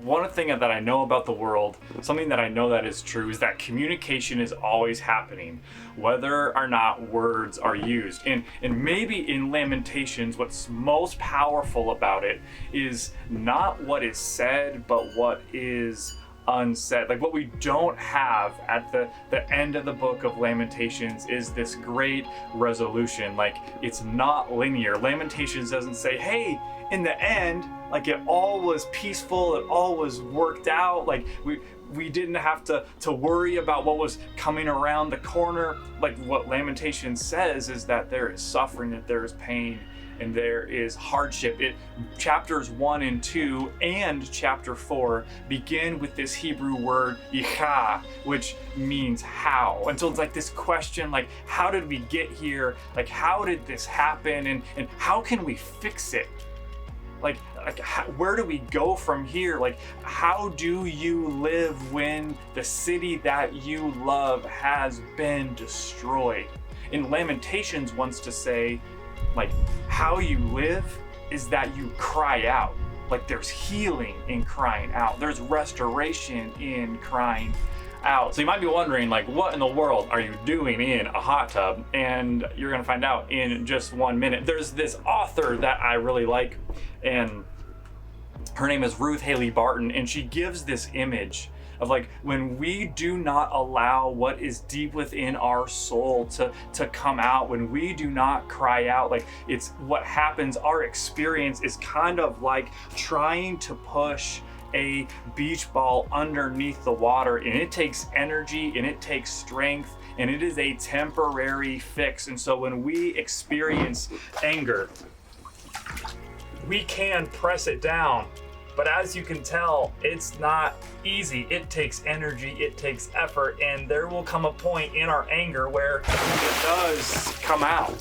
One thing that I know about the world, something that I know that is true, is that communication is always happening, whether or not words are used. And maybe in Lamentations, what's most powerful about it is not what is said, but what is unsaid. Like what we don't have at the end of the book of Lamentations is this great resolution. Like it's not linear. Lamentations doesn't say, hey, in the end, like it all was peaceful, it all was worked out, like we didn't have to worry about what was coming around the corner. Like what Lamentations says is that there is suffering, that there is pain, and there is hardship. Chapters 1 and 2 and chapter 4 begin with this Hebrew word icha, which means how. And so it's like this question, like how did we get here? Like how did this happen? And how can we fix it? Like where do we go from here? Like, how do you live when the city that you love has been destroyed? And Lamentations wants to say, like, how you live is that you cry out. Like, there's healing in crying out. There's restoration in crying out. So you might be wondering, like, what in the world are you doing in a hot tub? And you're gonna find out in just 1 minute. There's this author that I really like, and her name is Ruth Haley Barton, and she gives this image of like when we do not allow what is deep within our soul to come out, when we do not cry out, like it's what happens. Our experience is kind of like trying to push a beach ball underneath the water, and it takes energy and it takes strength, and it is a temporary fix. And so when we experience anger, we can press it down, but as you can tell, it's not easy. It takes energy, it takes effort, and there will come a point in our anger where it does come out.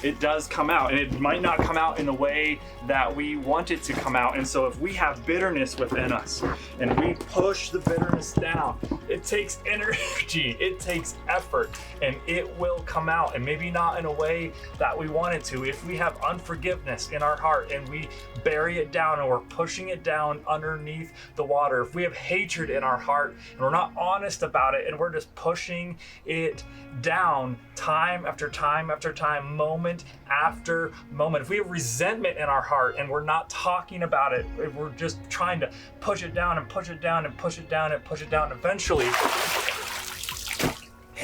It does come out, and it might not come out in the way that we want it to come out. And so if we have bitterness within us and we push the bitterness down, it takes energy, it takes effort, and it will come out, and maybe not in a way that we want it to. If we have unforgiveness in our heart and we bury it down and we're pushing it down underneath the water, if we have hatred in our heart and we're not honest about it and we're just pushing it down time after time after time, moment after moment, if we have resentment in our heart and we're not talking about it, if we're just trying to push it down and push it down and push it down and push it down, eventually it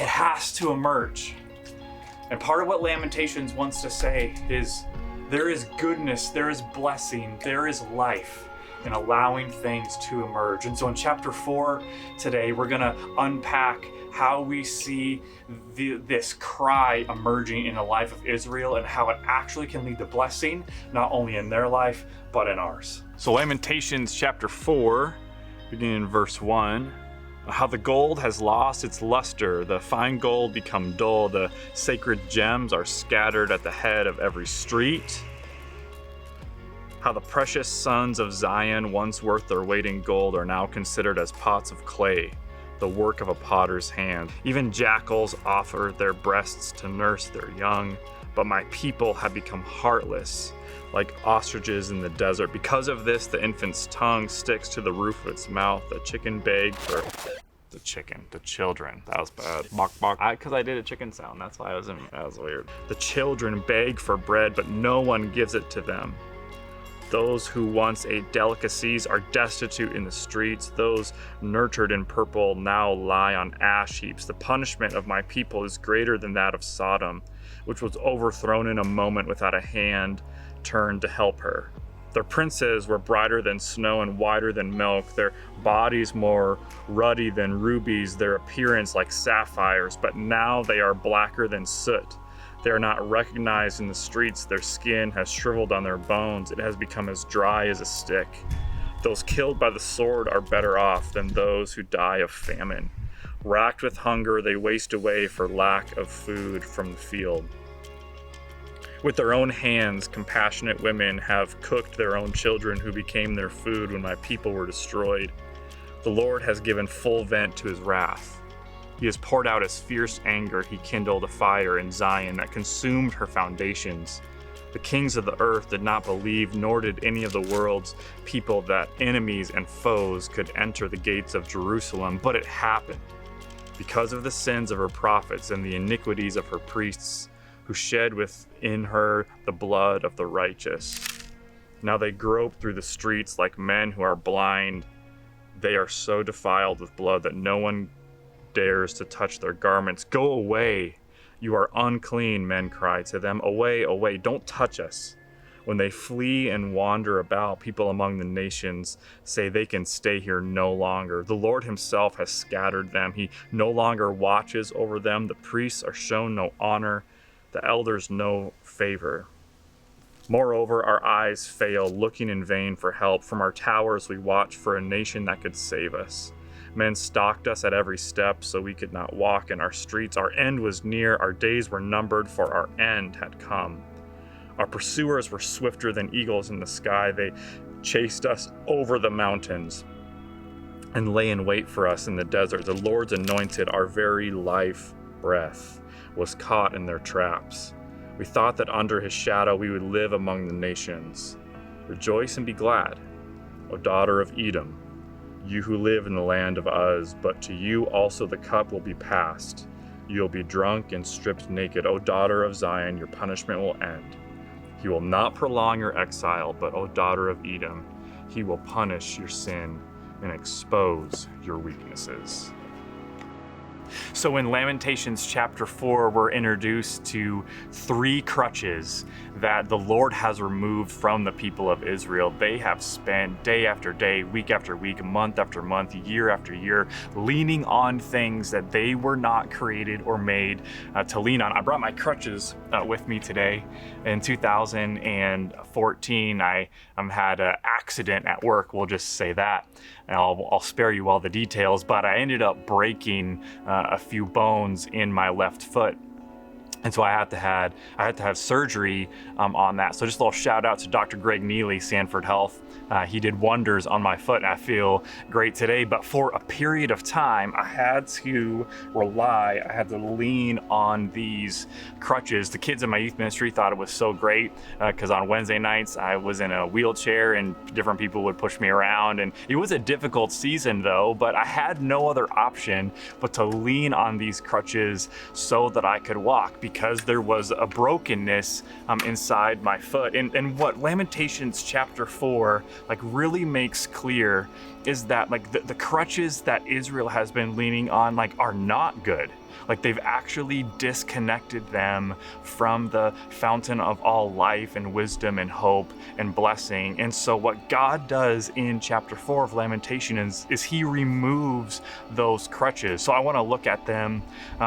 has to emerge. And part of what Lamentations wants to say is there is goodness, there is blessing, there is life in allowing things to emerge. And so in chapter 4 today, we're gonna unpack how we see this cry emerging in the life of Israel and how it actually can lead to blessing, not only in their life, but in ours. So Lamentations chapter 4, beginning in verse 1, how the gold has lost its luster, the fine gold become dull, the sacred gems are scattered at the head of every street. How the precious sons of Zion, once worth their weight in gold, are now considered as pots of clay, the work of a potter's hand. Even jackals offer their breasts to nurse their young, but my people have become heartless, like ostriches in the desert. Because of this, the infant's tongue sticks to the roof of its mouth. The chicken begged for the children. That was bad. Bok bok. Because I did a chicken sound. That's why that was weird. The children beg for bread, but no one gives it to them. Those who once ate delicacies are destitute in the streets. Those nurtured in purple now lie on ash heaps. The punishment of my people is greater than that of Sodom, which was overthrown in a moment without a hand turned to help her. Their princes were brighter than snow and whiter than milk, their bodies more ruddy than rubies, their appearance like sapphires, but now they are blacker than soot. They are not recognized in the streets. Their skin has shriveled on their bones. It has become as dry as a stick. Those killed by the sword are better off than those who die of famine. Racked with hunger, they waste away for lack of food from the field. With their own hands, compassionate women have cooked their own children who became their food when my people were destroyed. The Lord has given full vent to his wrath. He has poured out his fierce anger. He kindled a fire in Zion that consumed her foundations. The kings of the earth did not believe, nor did any of the world's people, that enemies and foes could enter the gates of Jerusalem. But it happened because of the sins of her prophets and the iniquities of her priests, who shed within her the blood of the righteous. Now they grope through the streets like men who are blind. They are so defiled with blood that no one dares to touch their garments. Go away, you are unclean, men cry to them. Away, away, don't touch us. When they flee and wander about, people among the nations say they can stay here no longer. The Lord himself has scattered them. He no longer watches over them. The priests are shown no honor, the elders no favor. Moreover, our eyes fail, looking in vain for help. From our towers we watch for a nation that could save us. Men stalked us at every step, so we could not walk in our streets. Our end was near, our days were numbered, for our end had come. Our pursuers were swifter than eagles in the sky. They chased us over the mountains and lay in wait for us in the desert. The Lord's anointed, our very life breath, was caught in their traps. We thought that under his shadow we would live among the nations. Rejoice and be glad, O daughter of Edom, you who live in the land of Uz, but to you also the cup will be passed. You'll be drunk and stripped naked. O daughter of Zion, your punishment will end. He will not prolong your exile, but O daughter of Edom, he will punish your sin and expose your weaknesses. So in Lamentations chapter 4, we're introduced to 3 crutches that the Lord has removed from the people of Israel. They have spent day after day, week after week, month after month, year after year, leaning on things that they were not created or made to lean on. I brought my crutches with me today. In 2014, I had an accident at work, we'll just say that. And I'll spare you all the details, but I ended up breaking a few bones in my left foot. And so I had to have surgery on that. So just a little shout out to Dr. Greg Neely, Sanford Health. He did wonders on my foot, and I feel great today. But for a period of time, I had to lean on these crutches. The kids in my youth ministry thought it was so great because on Wednesday nights, I was in a wheelchair and different people would push me around. And it was a difficult season though, but I had no other option but to lean on these crutches so that I could walk, because there was a brokenness inside my foot. And what Lamentations chapter 4 really makes clear is that the crutches that Israel has been leaning on are not good. They've actually disconnected them from the fountain of all life and wisdom and hope and blessing. And so what God does in chapter 4 of Lamentations is he removes those crutches. So I want to look at them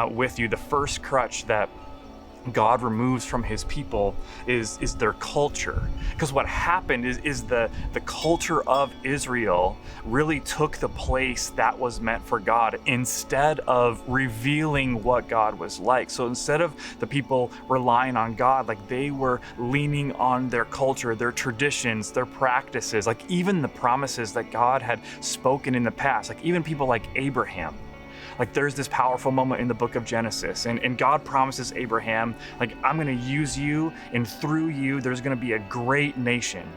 with you. The first crutch that God removes from his people is their culture. Because what happened is the culture of Israel really took the place that was meant for God instead of revealing what God was like. So instead of the people relying on God, they were leaning on their culture, their traditions, their practices, even the promises that God had spoken in the past, even people like Abraham. There's this powerful moment in the book of Genesis, and God promises Abraham, I'm going to use you, and through you, there's going to be a great nation.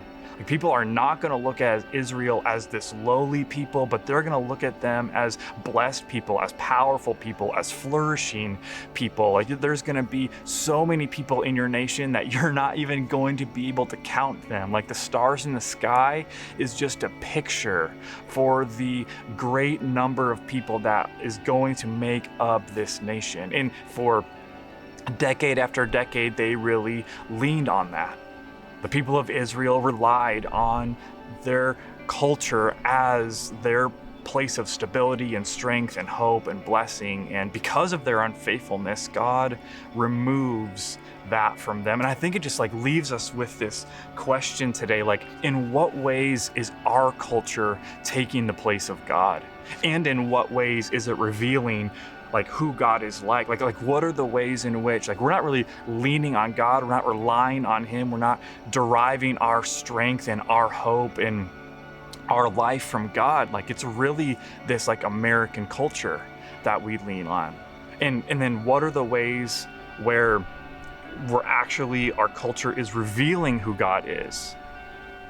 People are not going to look at Israel as this lowly people, but they're going to look at them as blessed people, as powerful people, as flourishing people. There's going to be so many people in your nation that you're not even going to be able to count them. The stars in the sky is just a picture for the great number of people that is going to make up this nation. And for decade after decade, they really leaned on that. The people of Israel relied on their culture as their place of stability and strength and hope and blessing. And because of their unfaithfulness, God removes that from them. And I think it just leaves us with this question today, in what ways is our culture taking the place of God? And in what ways is it revealing who God is like what are the ways in which we're not really leaning on God, we're not relying on him, we're not deriving our strength and our hope and our life from God. It's really this American culture that we lean on. And then what are the ways where where actually our culture is revealing who God is.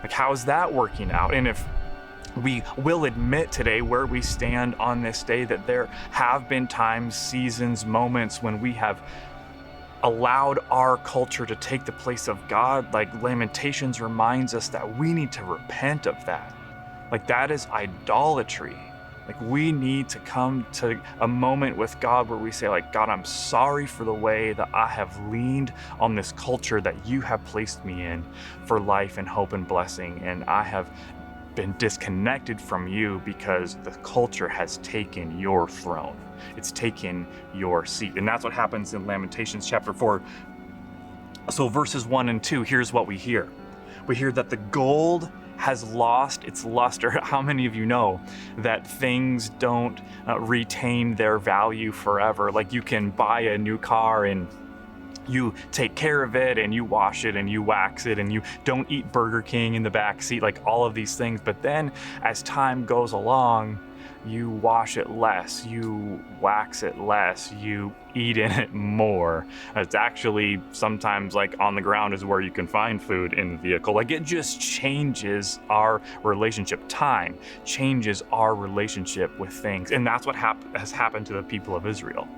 Like, how is that working out? And if we will admit today where we stand on this day that there have been times, seasons, moments when we have allowed our culture to take the place of God, like Lamentations reminds us that we need to repent of that. Like, that is idolatry. Like, we need to come to a moment with God where we say, like, God, I'm sorry for the way that I have leaned on this culture that you have placed me in for life and hope and blessing. And I have been disconnected from you because the culture has taken your throne. It's taken your seat. And that's what happens in Lamentations chapter 4. So verses 1 and 2, here's what we hear. We hear that the gold has lost its luster. How many of you know that things don't retain their value forever? Like, you can buy a new car and you take care of it and you wash it and you wax it and you don't eat Burger King in the back seat, like all of these things. But then as time goes along, you wash it less, you wax it less, you eat in it more. It's actually sometimes like on the ground is where you can find food in the vehicle. Like, it just changes our relationship. Time changes our relationship with things. And that's what has happened to the people of Israel.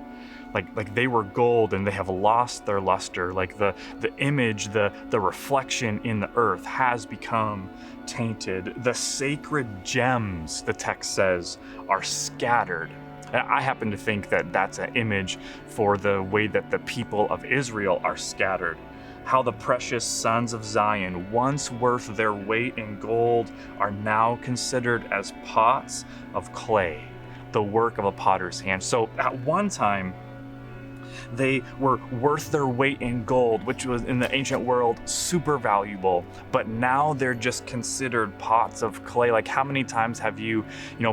Like they were gold and they have lost their luster. Like the image, the reflection in the earth has become tainted. The sacred gems, the text says, are scattered. And I happen to think that that's an image for the way that the people of Israel are scattered. How the precious sons of Zion, once worth their weight in gold, are now considered as pots of clay, the work of a potter's hand. So at one time, they were worth their weight in gold, which was in the ancient world super valuable, but now they're just considered pots of clay. Like, how many times have you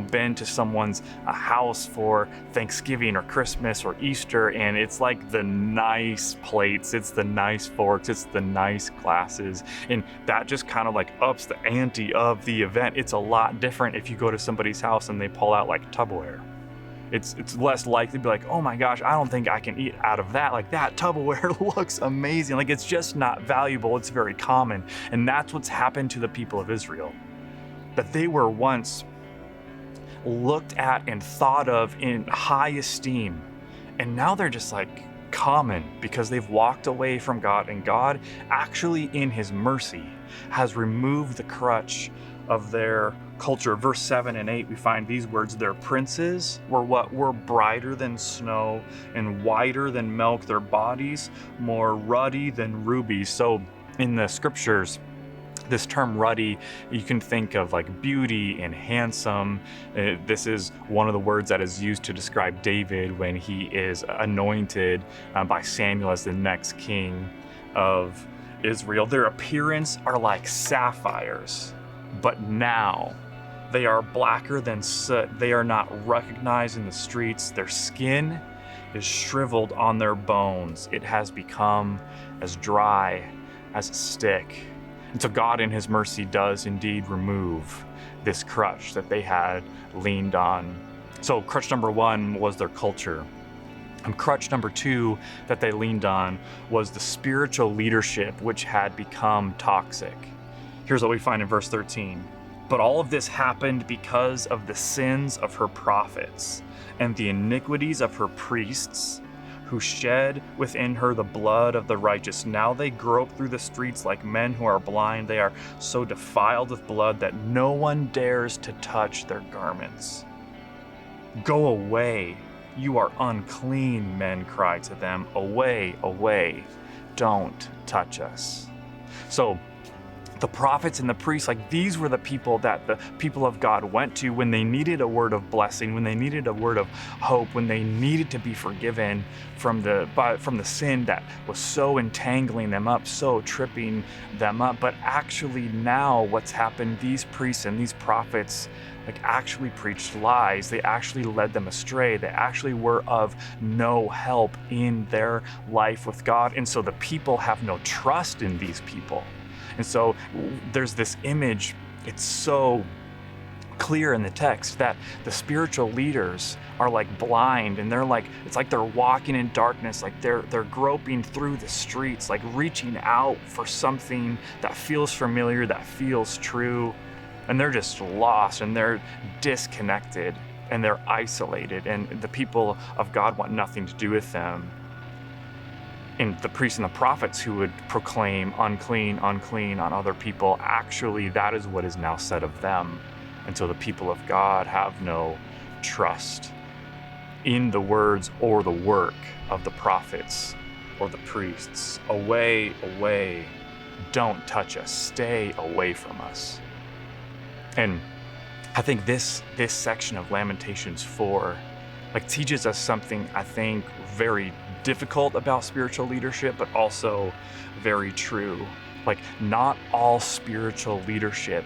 been to someone's house for Thanksgiving or Christmas or Easter, and it's like the nice plates, it's the nice forks, it's the nice glasses, and that just kind of like ups the ante of the event. It's a lot different if you go to somebody's house and they pull out like Tupperware. It's less likely to be like, oh my gosh, I don't think I can eat out of that. Like, that Tupperware looks amazing. Like, it's just not valuable. It's very common. And that's what's happened to the people of Israel. That they were once looked at and thought of in high esteem. And now they're just like common because they've walked away from God. And God actually, in his mercy, has removed the crutch of their culture. Verse 7 and 8, we find these words: their princes were brighter than snow and whiter than milk, their bodies more ruddy than rubies. So in the scriptures, this term ruddy, you can think of like beauty and handsome. This is one of the words that is used to describe David when he is anointed by Samuel as the next king of Israel. Their appearance are like sapphires, but now they are blacker than soot. They are not recognized in the streets. Their skin is shriveled on their bones. It has become as dry as a stick. And so God in his mercy does indeed remove this crutch that they had leaned on. So crutch number 1 was their culture. And crutch number 2 that they leaned on was the spiritual leadership, which had become toxic. Here's what we find in verse 13. But all of this happened because of the sins of her prophets and the iniquities of her priests, who shed within her the blood of the righteous. Now they grope through the streets like men who are blind. They are so defiled with blood that no one dares to touch their garments. Go away, you are unclean, men cry to them. Away, away, don't touch us. So the prophets and the priests, like, these were the people that the people of God went to when they needed a word of blessing, when they needed a word of hope, when they needed to be forgiven from the sin that was so entangling them up, so tripping them up. But actually now what's happened, these priests and these prophets actually preached lies. They actually led them astray. They actually were of no help in their life with God. And so the people have no trust in these people. And so there's this image, it's so clear in the text that the spiritual leaders are like blind, and it's like they're walking in darkness, like they're groping through the streets, like reaching out for something that feels familiar, that feels true, and they're just lost, and they're disconnected, and they're isolated, and the people of God want nothing to do with them. And the priests and the prophets who would proclaim unclean, unclean on other people, actually that is what is now said of them. And so the people of God have no trust in the words or the work of the prophets or the priests. Away, away, don't touch us, stay away from us. And I think this section of Lamentations 4 teaches us something, I think, very difficult about spiritual leadership, but also very true. Not all spiritual leadership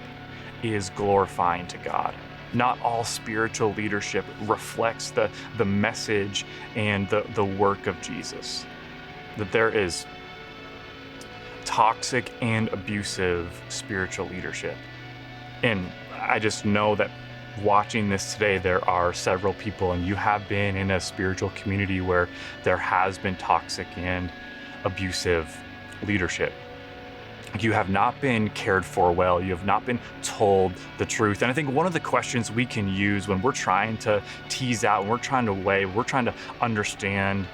is glorifying to God. Not all spiritual leadership reflects the message and the work of Jesus. That there is toxic and abusive spiritual leadership. And I just know that watching this today, there are several people, and you have been in a spiritual community where there has been toxic and abusive leadership. You have not been cared for well. You have not been told the truth. And I think one of the questions we can use when we're trying to tease out, when we're trying to weigh, we're trying to understand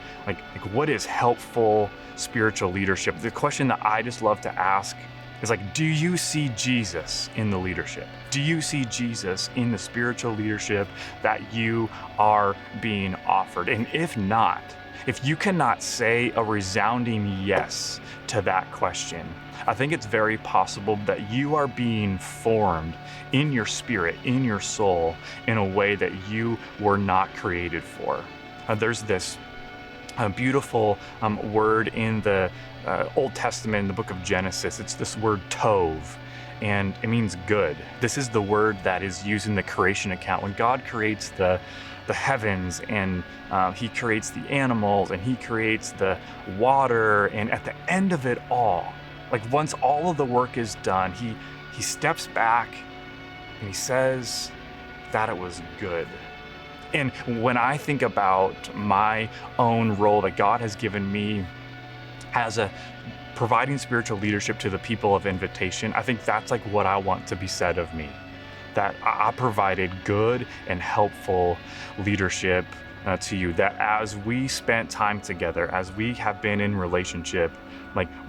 what is helpful spiritual leadership. The question that I just love to ask is do you see Jesus in the leadership? Do you see Jesus in the spiritual leadership that you are being offered? And if not, if you cannot say a resounding yes to that question, I think it's very possible that you are being formed in your spirit, in your soul, in a way that you were not created for. There's this beautiful word in the Old Testament, in the book of Genesis. It's this word tov, and it means good. This is the word that is used in the creation account. When God creates the heavens, and he creates the animals, and he creates the water, and at the end of it all, once all of the work is done, he steps back and he says that it was good. And when I think about my own role that God has given me as providing spiritual leadership to the people of Invitation, I think that's what I want to be said of me. That I provided good and helpful leadership to you. That as we spent time together, as we have been in relationship,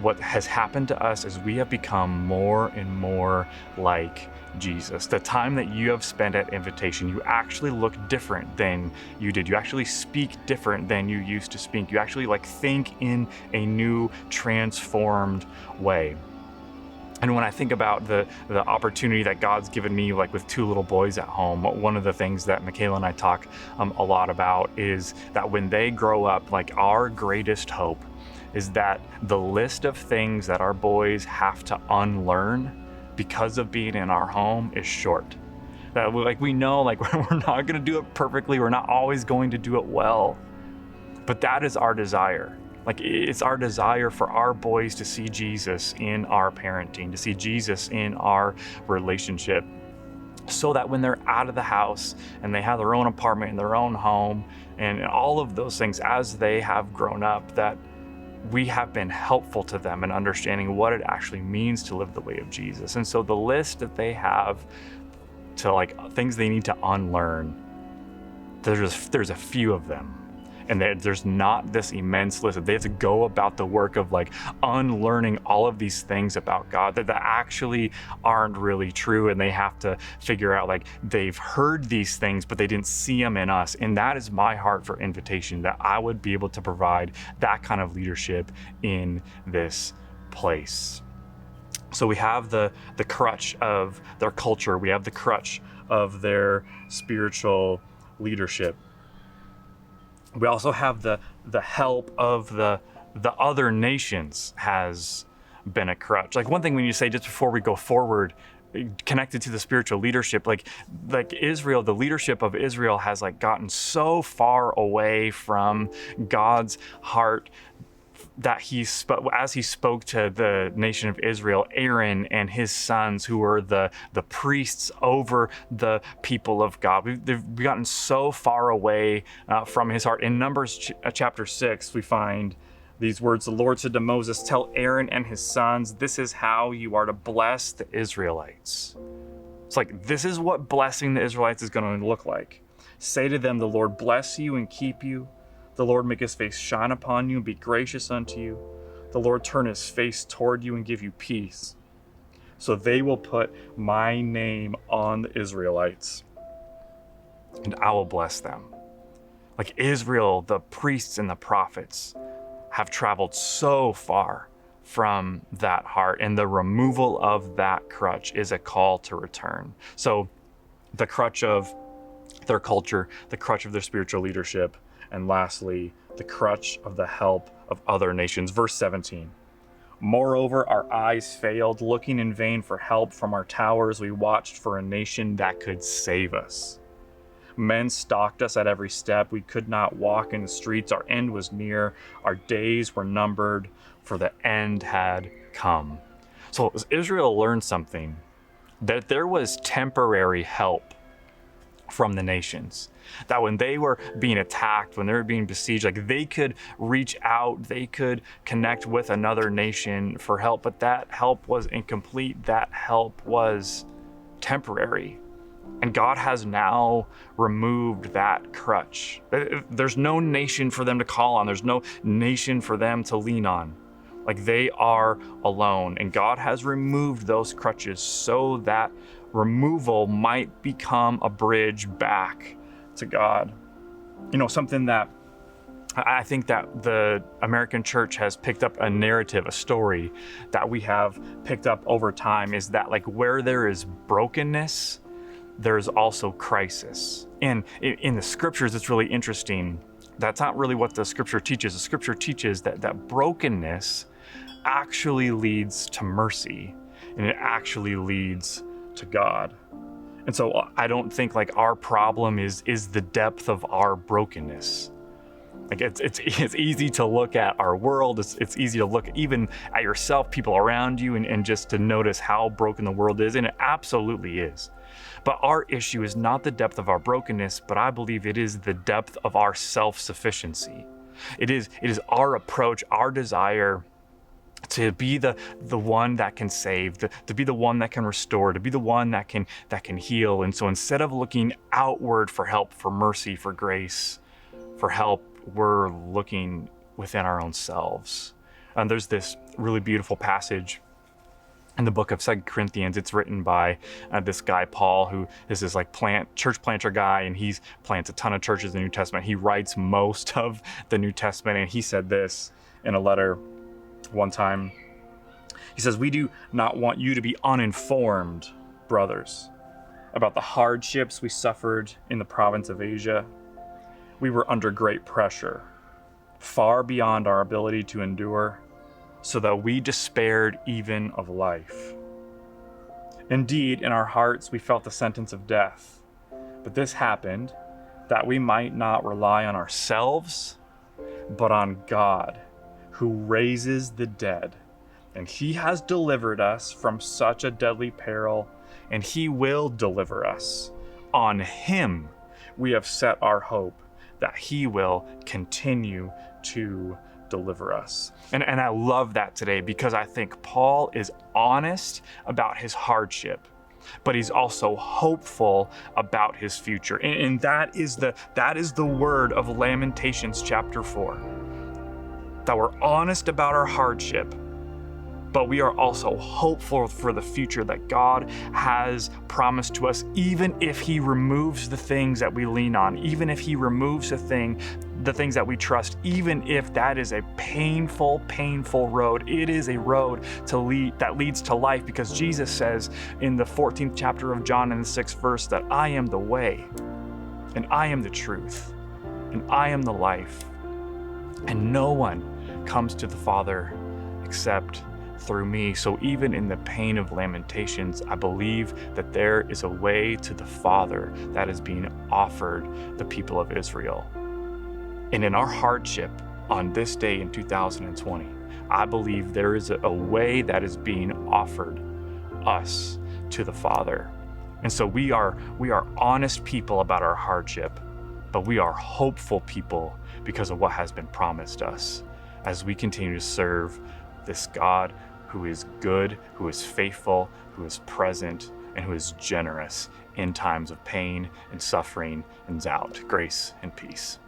what has happened to us is we have become more and more like Jesus. The time that you have spent at Invitation, you actually look different than you did. You actually speak different than you used to speak. You actually think in a new, transformed way. And when I think about the opportunity that God's given me, with two little boys at home, one of the things that Michaela and I talk a lot about is that when they grow up, our greatest hope is that the list of things that our boys have to unlearn because of being in our home is short. That we know we're not going to do it perfectly. We're not always going to do it well. But that is our desire. It's our desire for our boys to see Jesus in our parenting, to see Jesus in our relationship, so that when they're out of the house and they have their own apartment and their own home and all of those things, as they have grown up, that we have been helpful to them in understanding what it actually means to live the way of Jesus. And so the list that they have to things they need to unlearn, there's a few of them. And there's not this immense list. They have to go about the work of unlearning all of these things about God that actually aren't really true. And they have to figure out they've heard these things, but they didn't see them in us. And that is my heart for Invitation, that I would be able to provide that kind of leadership in this place. So we have the crutch of their culture. We have the crutch of their spiritual leadership. We also have the help of the other nations has been a crutch. One thing when you say, just before we go forward, connected to the spiritual leadership, like Israel, the leadership of Israel has gotten so far away from God's heart as he spoke to the nation of Israel, Aaron and his sons, who were the priests over the people of God. They've gotten so far away from his heart. In Numbers chapter 6, we find these words. The Lord said to Moses, "Tell Aaron and his sons, this is how you are to bless the Israelites." It's like, this is what blessing the Israelites is going to look like. Say to them, the Lord bless you and keep you. The Lord make his face shine upon you and be gracious unto you. The Lord turn his face toward you and give you peace. So they will put my name on the Israelites, and I will bless them. Like Israel, the priests and the prophets have traveled so far from that heart, and the removal of that crutch is a call to return. So the crutch of their culture, the crutch of their spiritual leadership, and lastly, the crutch of the help of other nations. Verse 17. Moreover, our eyes failed, looking in vain for help from our towers. We watched for a nation that could save us. Men stalked us at every step. We could not walk in the streets. Our end was near. Our days were numbered, for the end had come. So Israel learned something, that there was temporary help from the nations. That when they were being attacked, when they were being besieged, like they could reach out, they could connect with another nation for help, but that help was incomplete. That help was temporary. And God has now removed that crutch. There's no nation for them to call on. There's no nation for them to lean on. Like they are alone. And God has removed those crutches so that removal might become a bridge back to God. You know, something that I think that the American church has picked up a narrative, a story that we have picked up over time, is that like where there is brokenness, there's also crisis. And in the scriptures, it's really interesting. That's not really what the scripture teaches. The scripture teaches that brokenness actually leads to mercy, and it actually leads to God. And so I don't think like our problem is the depth of our brokenness. Like it's easy to look at our world. It's easy to look even at yourself, people around you, and just to notice how broken the world is. And it absolutely is. But our issue is not the depth of our brokenness, but I believe it is the depth of our self-sufficiency. It is our approach, our desire to be the one that can save, to be the one that can restore, to be the one that can heal. And so instead of looking outward for help, for mercy, for grace, for help, we're looking within our own selves. And there's this really beautiful passage in the book of 2 Corinthians. It's written by this guy, Paul, who is this like church planter guy, and he's plants a ton of churches in the New Testament. He writes most of the New Testament, and he said this in a letter one time. He says, "We do not want you to be uninformed, brothers, about the hardships we suffered in the province of Asia. We were under great pressure, far beyond our ability to endure, so that we despaired even of life. Indeed, in our hearts we felt the sentence of death. But this happened that we might not rely on ourselves, but on God, who raises the dead. And he has delivered us from such a deadly peril, and he will deliver us. On him we have set our hope, that he will continue to deliver us." And I love that today, because I think Paul is honest about his hardship, but he's also hopeful about his future. And that is the word of Lamentations chapter 4. That we're honest about our hardship, but we are also hopeful for the future that God has promised to us, even if he removes the things that we lean on, even if he removes the things that we trust, even if that is a painful road. It is a road that leads to life, because Jesus says in the 14th chapter of John in the 6th verse that I am the way, and I am the truth, and I am the life, and no one comes to the Father except through me. So even in the pain of Lamentations, I believe that there is a way to the Father that is being offered the people of Israel. And in our hardship, on this day in 2020, I believe there is a way that is being offered us to the Father. And so we are honest people about our hardship, but we are hopeful people because of what has been promised us as we continue to serve this God who is good, who is faithful, who is present, and who is generous in times of pain and suffering and doubt. Grace and peace.